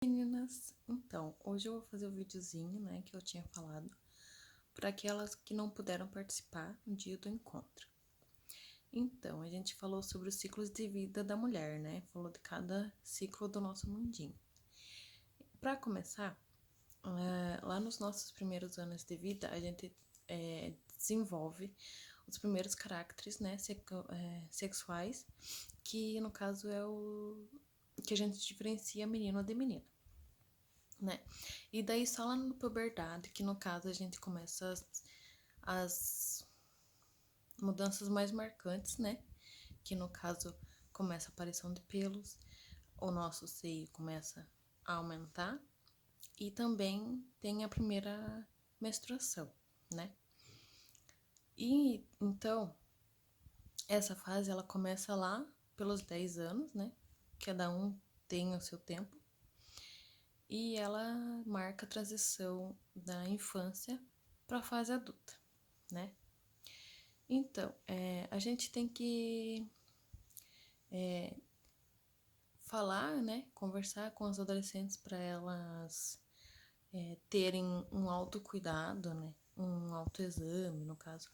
Meninas, então, hoje eu vou fazer o videozinho, né, que eu tinha falado, para aquelas que não puderam participar no dia do encontro. Então, a gente falou sobre os ciclos de vida da mulher, né, falou de cada ciclo do nosso mundinho. Para começar, lá nos nossos primeiros anos de vida, a gente desenvolve os primeiros caracteres, né, sexuais, que no caso é o que a gente diferencia menino de menina. Né? E daí só lá na puberdade, que no caso a gente começa as mudanças mais marcantes, né? Que no caso começa a aparição de pelos, o nosso seio começa a aumentar e também tem a primeira menstruação, né? E então essa fase ela começa lá pelos 10 anos, né? Cada um tem o seu tempo. E ela marca a transição da infância para a fase adulta, né? Então, a gente tem que falar, né? Conversar com as adolescentes para elas terem um autocuidado, né? Um autoexame, no caso.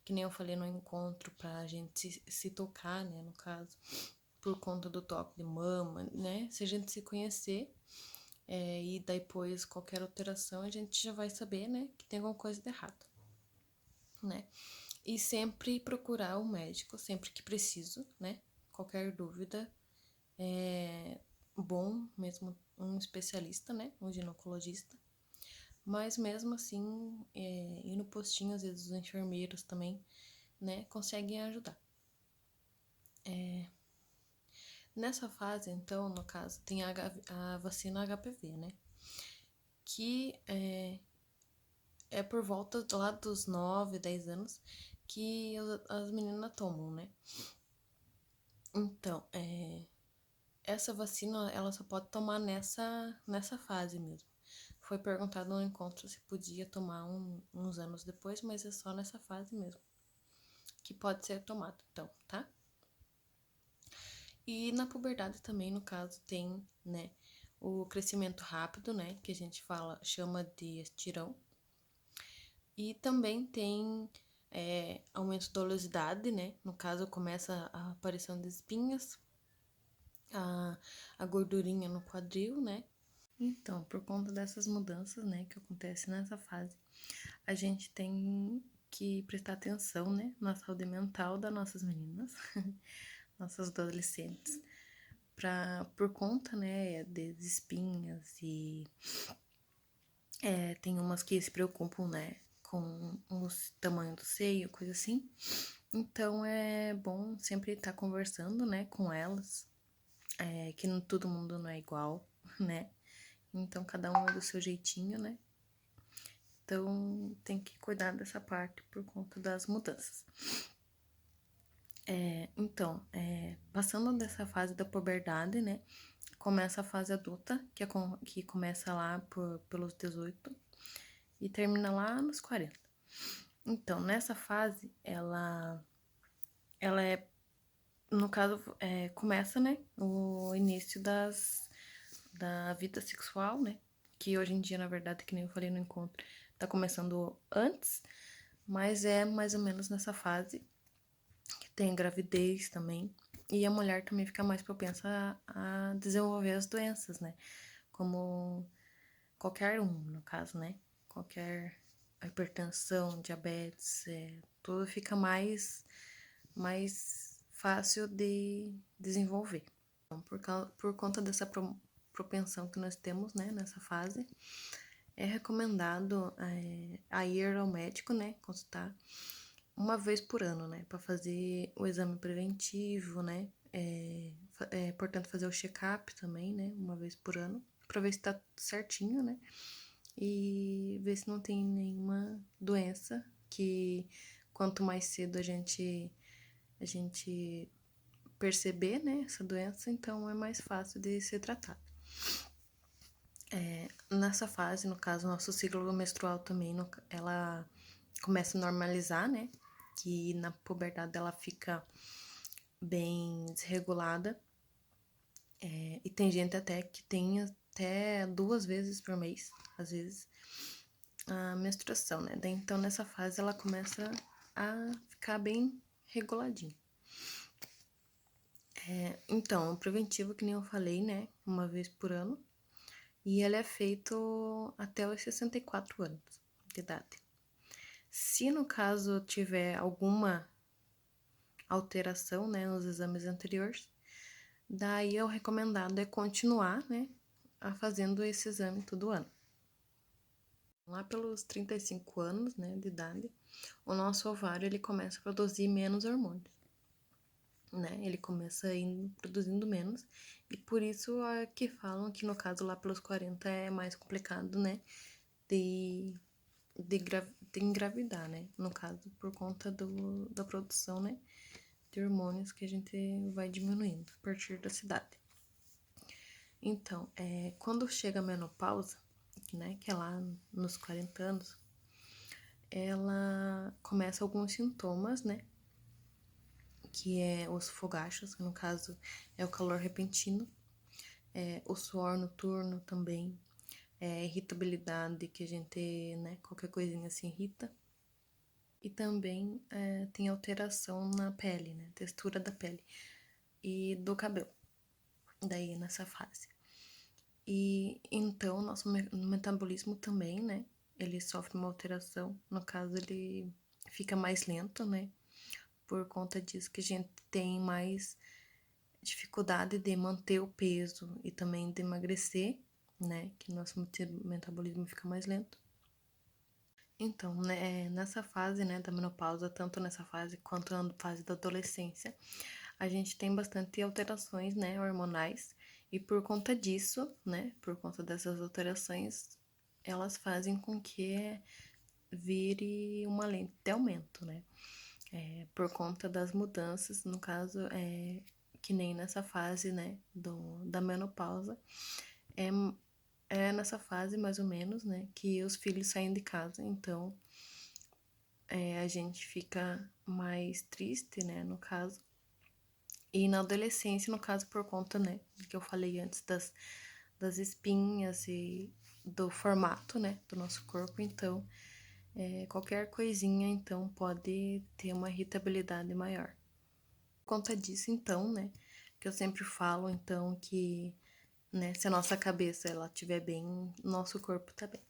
Que nem eu falei no encontro, para a gente se tocar, né? No caso, por conta do toque de mama, né? Se a gente se conhecer, e depois qualquer alteração, a gente já vai saber, né, que tem alguma coisa de errado, né? E sempre procurar o médico, sempre que preciso, né? Qualquer dúvida, é bom mesmo um especialista, né? Um ginecologista. Mas mesmo assim, ir no postinho, às vezes os enfermeiros também, né, conseguem ajudar. Nessa fase, então, no caso, tem a vacina HPV, né? Que é por volta lá dos 9, 10 anos que as meninas tomam, né? Então, essa vacina, ela só pode tomar nessa fase mesmo. Foi perguntado no encontro se podia tomar uns anos depois, mas é só nessa fase mesmo que pode ser tomado, então, tá? E na puberdade também, no caso, tem, né, o crescimento rápido, né, que a gente chama de estirão. E também tem aumento da oleosidade, né? No caso, começa a aparição de espinhas, a gordurinha no quadril, né? Então, por conta dessas mudanças, né, que acontecem nessa fase, a gente tem que prestar atenção, né, na saúde mental das nossas meninas, nossas adolescentes, por conta, né, de espinhas e tem umas que se preocupam, né, com o tamanho do seio, coisa assim. Então é bom sempre estar conversando, né, com elas, que todo mundo não é igual, né? Então cada um é do seu jeitinho, né? Então tem que cuidar dessa parte por conta das mudanças. Então, passando dessa fase da puberdade, né? Começa a fase adulta, que começa lá pelos 18 e termina lá nos 40. Então, nessa fase, ela é, no caso, começa, né, o início da vida sexual, né, que hoje em dia, na verdade, que nem eu falei no encontro, tá começando antes, mas é mais ou menos nessa fase que tem gravidez também, e a mulher também fica mais propensa a desenvolver as doenças, né, como qualquer um, no caso, né, qualquer hipertensão, diabetes, tudo fica mais fácil de desenvolver. Então, por conta dessa propensão que nós temos, né, nessa fase, é recomendado a ir ao médico, né, consultar uma vez por ano, né, para fazer o exame preventivo, né, portanto fazer o check-up também, né, uma vez por ano, para ver se tá certinho, né, e ver se não tem nenhuma doença que quanto mais cedo a gente perceber, né, essa doença, então é mais fácil de ser tratado. Nessa fase, no caso, nosso ciclo menstrual também, ela começa a normalizar, né, que na puberdade ela fica bem desregulada, e tem gente até que tem até 2 vezes por mês, às vezes, a menstruação, né? Daí, então, nessa fase, ela começa a ficar bem reguladinha. Então, o preventivo, que nem eu falei, né? Uma vez por ano. E ele é feito até os 64 anos de idade. Se no caso tiver alguma alteração, né, nos exames anteriores, daí o recomendado é continuar, né, fazendo esse exame todo ano. Lá pelos 35 anos, né, de idade, o nosso ovário ele começa a produzir menos hormônios, né? Ele começa produzindo menos, e por isso é que falam que no caso lá pelos 40 é mais complicado, né, de, de engravidar, né? No caso, por conta da produção, né, de hormônios que a gente vai diminuindo a partir da idade. Então, quando chega a menopausa, né, que é lá nos 40 anos, ela começa alguns sintomas, né, que é os fogachos, que no caso é o calor repentino, o suor noturno também, irritabilidade, que a gente, né, qualquer coisinha se irrita. E também tem alteração na pele, né, textura da pele e do cabelo, daí nessa fase. E então, nosso metabolismo também, né, ele sofre uma alteração, no caso ele fica mais lento, né, por conta disso que a gente tem mais dificuldade de manter o peso e também de emagrecer, né, que nosso metabolismo fica mais lento. Então, né, nessa fase, né, da menopausa, tanto nessa fase quanto na fase da adolescência, a gente tem bastante alterações, né, hormonais, e por conta disso, né, por conta dessas alterações, elas fazem com que vire uma lente de aumento, né, por conta das mudanças, no caso, que nem nessa fase, né, da menopausa, é nessa fase, mais ou menos, né, que os filhos saem de casa, então a gente fica mais triste, né, no caso. E na adolescência, no caso, por conta, né, do que eu falei antes, das espinhas e do formato, né, do nosso corpo, então, qualquer coisinha, então, pode ter uma irritabilidade maior. Por conta disso, então, né, que eu sempre falo, então, que, né, se a nossa cabeça, ela estiver bem, nosso corpo tá bem.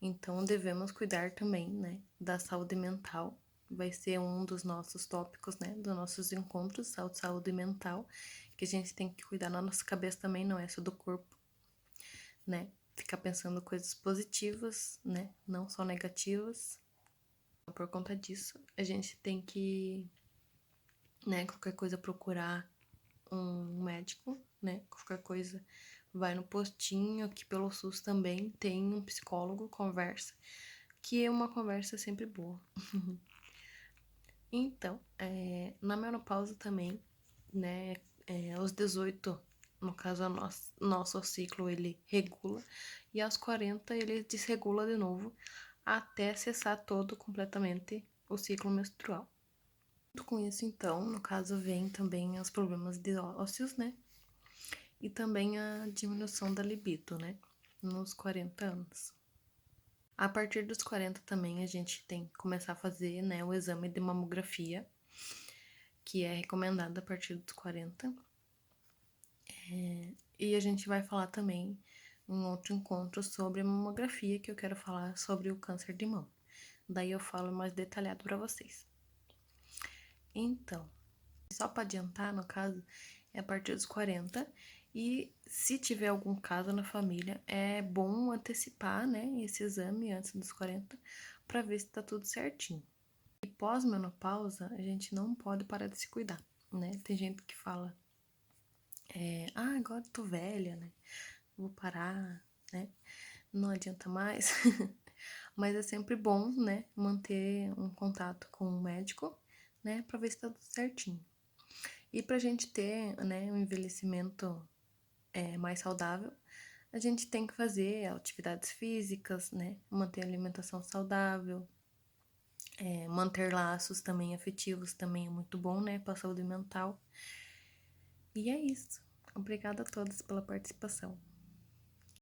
Então, devemos cuidar também, né, da saúde mental. Vai ser um dos nossos tópicos, né, dos nossos encontros, saúde mental, que a gente tem que cuidar na nossa cabeça também, não é só do corpo, né? Ficar pensando coisas positivas, né, não só negativas. Por conta disso, a gente tem que, né, qualquer coisa procurar um médico, né, qualquer coisa vai no postinho, que pelo SUS também tem um psicólogo, conversa, que é uma conversa sempre boa. Então, na menopausa também, né, aos 18, no caso, nosso ciclo, ele regula, e aos 40 ele desregula de novo, até cessar todo completamente o ciclo menstrual. Junto com isso, então, no caso, vem também os problemas de ósseos, né, e também a diminuição da libido, né, nos 40 anos. A partir dos 40 também a gente tem que começar a fazer, né, o exame de mamografia, que é recomendado a partir dos 40. E a gente vai falar também em outro encontro sobre a mamografia, que eu quero falar sobre o câncer de mama. Daí eu falo mais detalhado para vocês. Então, só para adiantar, no caso, é a partir dos 40. E se tiver algum caso na família, é bom antecipar, né, esse exame antes dos 40 para ver se tá tudo certinho. E pós-menopausa, a gente não pode parar de se cuidar, né? Tem gente que fala, agora eu tô velha, né? Vou parar, né? Não adianta mais. Mas é sempre bom, né, manter um contato com o médico, né, pra ver se tá tudo certinho. E pra gente ter, né, um envelhecimento mais saudável, a gente tem que fazer atividades físicas, né, manter a alimentação saudável, manter laços também afetivos também é muito bom, né, pra saúde mental. E é isso. Obrigada a todos pela participação.